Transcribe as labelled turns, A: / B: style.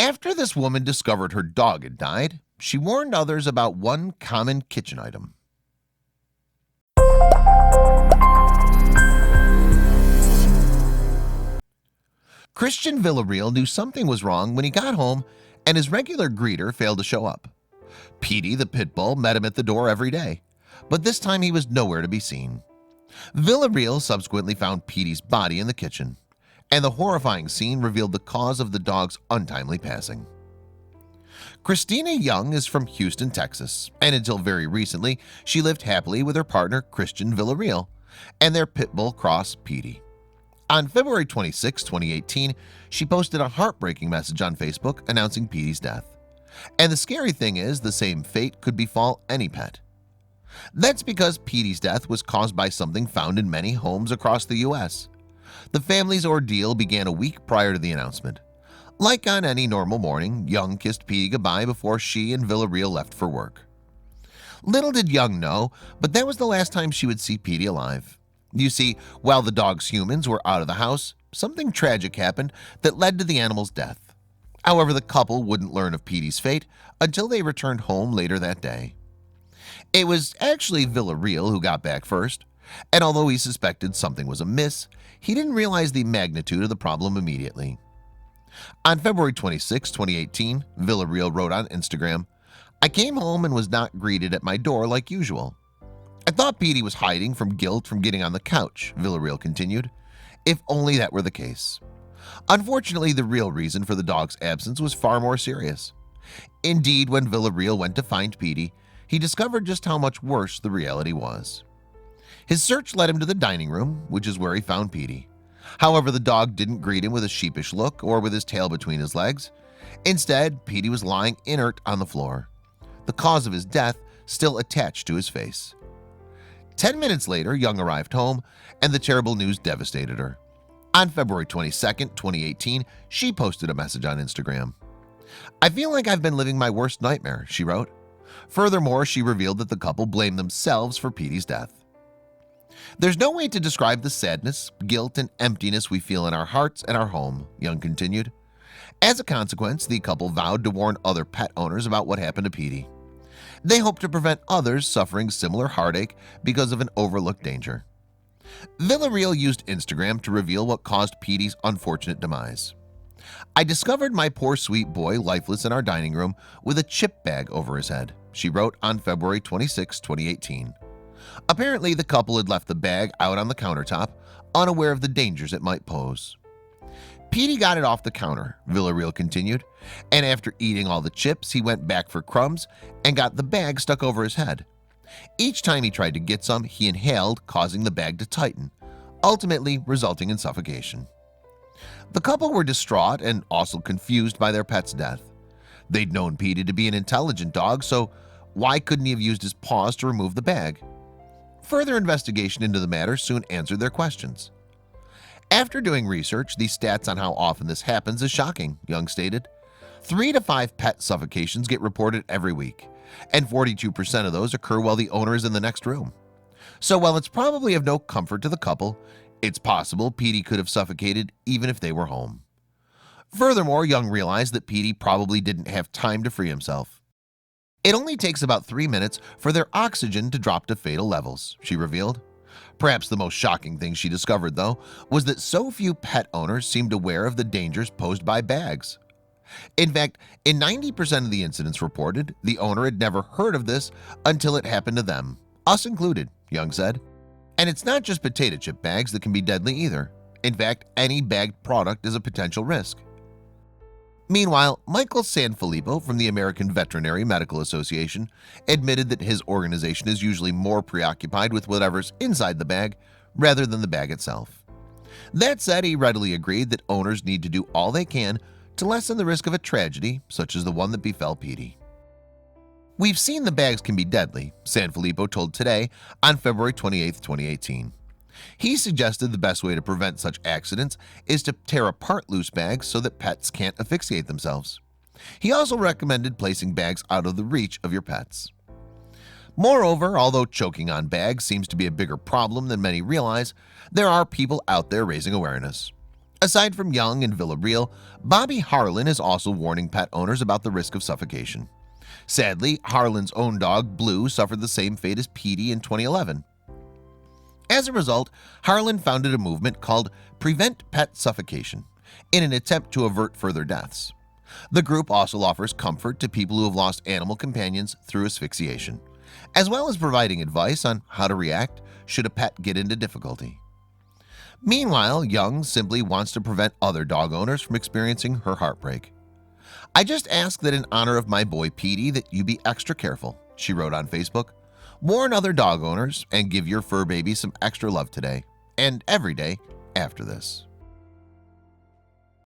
A: After this woman discovered her dog had died, she warned others about one common kitchen item. Christian Villarreal knew something was wrong when he got home and his regular greeter failed to show up. Petey the pit bull met him at the door every day, but this time he was nowhere to be seen. Villarreal subsequently found Petey's body in the kitchen, and the horrifying scene revealed the cause of the dog's untimely passing. Christina Young is from Houston, Texas, and until very recently she lived happily with her partner Christian Villarreal and their pit bull cross Petey. On February 26, 2018, she posted a heartbreaking message on Facebook announcing Petey's death. And the scary thing is, the same fate could befall any pet. That's because Petey's death was caused by something found in many homes across the US. The family's ordeal began a week prior to the announcement. Like on any normal morning, Young kissed Petey goodbye before she and Villarreal left for work. Little did Young know, but that was the last time she would see Petey alive. You see, while the dog's humans were out of the house, something tragic happened that led to the animal's death. However, the couple wouldn't learn of Petey's fate until they returned home later that day. It was actually Villarreal who got back first, and although he suspected something was amiss, he didn't realize the magnitude of the problem immediately. On February 26, 2018, Villarreal wrote on Instagram, "I came home and was not greeted at my door like usual. I thought Petey was hiding from guilt from getting on the couch," Villarreal continued. "If only that were the case." Unfortunately, the real reason for the dog's absence was far more serious. Indeed, when Villarreal went to find Petey, he discovered just how much worse the reality was. His search led him to the dining room, which is where he found Petey. However, the dog didn't greet him with a sheepish look or with his tail between his legs. Instead, Petey was lying inert on the floor, the cause of his death still attached to his face. 10 minutes later, Young arrived home, and the terrible news devastated her. On February 22, 2018, she posted a message on Instagram. "I feel like I've been living my worst nightmare," she wrote. Furthermore, she revealed that the couple blamed themselves for Petey's death. "There's no way to describe the sadness, guilt, and emptiness we feel in our hearts and our home," Young continued. As a consequence, the couple vowed to warn other pet owners about what happened to Petey. They hope to prevent others suffering similar heartache because of an overlooked danger. Villarreal used Instagram to reveal what caused Petey's unfortunate demise. "I discovered my poor sweet boy lifeless in our dining room with a chip bag over his head," she wrote on February 26, 2018. Apparently, the couple had left the bag out on the countertop, unaware of the dangers it might pose. "Petey got it off the counter," Villarreal continued, "and after eating all the chips, he went back for crumbs and got the bag stuck over his head. Each time he tried to get some, he inhaled, causing the bag to tighten, ultimately resulting in suffocation." The couple were distraught and also confused by their pet's death. They'd known Petey to be an intelligent dog, so why couldn't he have used his paws to remove the bag? Further investigation into the matter soon answered their questions. "After doing research, the stats on how often this happens is shocking," Young stated. 3 to 5 pet suffocations get reported every week, and 42% of those occur while the owner is in the next room. So while it's probably of no comfort to the couple, it's possible Petey could have suffocated even if they were home. Furthermore, Young realized that Petey probably didn't have time to free himself. "It only takes about 3 minutes for their oxygen to drop to fatal levels," she revealed. Perhaps the most shocking thing she discovered, though, was that so few pet owners seemed aware of the dangers posed by bags. In fact, in 90% of the incidents reported, the owner had never heard of this until it happened to them, us included, Young said. And it's not just potato chip bags that can be deadly either. In fact, any bagged product is a potential risk. Meanwhile, Michael Sanfilippo from the American Veterinary Medical Association admitted that his organization is usually more preoccupied with whatever's inside the bag rather than the bag itself. That said, he readily agreed that owners need to do all they can to lessen the risk of a tragedy such as the one that befell Petey. "We've seen the bags can be deadly," Sanfilippo told Today on February 28, 2018. He suggested the best way to prevent such accidents is to tear apart loose bags so that pets can't asphyxiate themselves. He also recommended placing bags out of the reach of your pets. Moreover, although choking on bags seems to be a bigger problem than many realize, there are people out there raising awareness. Aside from Young and Villarreal, Bobby Harlan is also warning pet owners about the risk of suffocation. Sadly, Harlan's own dog, Blue, suffered the same fate as Petey in 2011. As a result, Harlan founded a movement called Prevent Pet Suffocation in an attempt to avert further deaths. The group also offers comfort to people who have lost animal companions through asphyxiation, as well as providing advice on how to react should a pet get into difficulty. Meanwhile, Young simply wants to prevent other dog owners from experiencing her heartbreak. "I just ask that in honor of my boy Petey that you be extra careful," she wrote on Facebook. "Warn other dog owners and give your fur baby some extra love today and every day after this."